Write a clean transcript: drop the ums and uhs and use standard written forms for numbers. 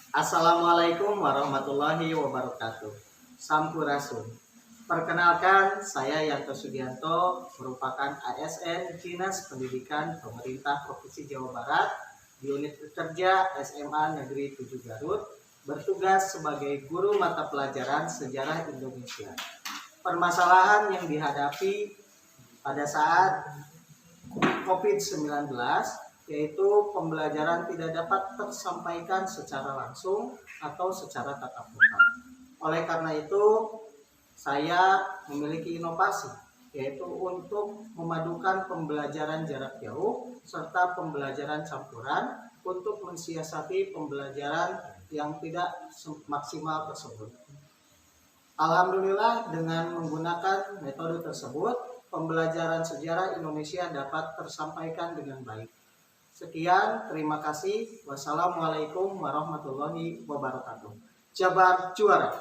Assalamualaikum warahmatullahi wabarakatuh. Sampurasun. Perkenalkan, saya Yanto Sugianto, merupakan ASN Dinas Pendidikan Pemerintah Provinsi Jawa Barat di unit kerja SMA Negeri 7 Garut, bertugas sebagai guru mata pelajaran Sejarah Indonesia. Permasalahan yang dihadapi pada saat COVID-19 yaitu pembelajaran tidak dapat tersampaikan secara langsung atau secara tatap muka. Oleh karena itu, saya memiliki inovasi, yaitu untuk memadukan pembelajaran jarak jauh serta pembelajaran campuran untuk mensiasati pembelajaran yang tidak maksimal tersebut. Alhamdulillah, dengan menggunakan metode tersebut, pembelajaran sejarah Indonesia dapat tersampaikan dengan baik. Sekian, terima kasih. Wassalamualaikum warahmatullahi wabarakatuh. Jabar juara.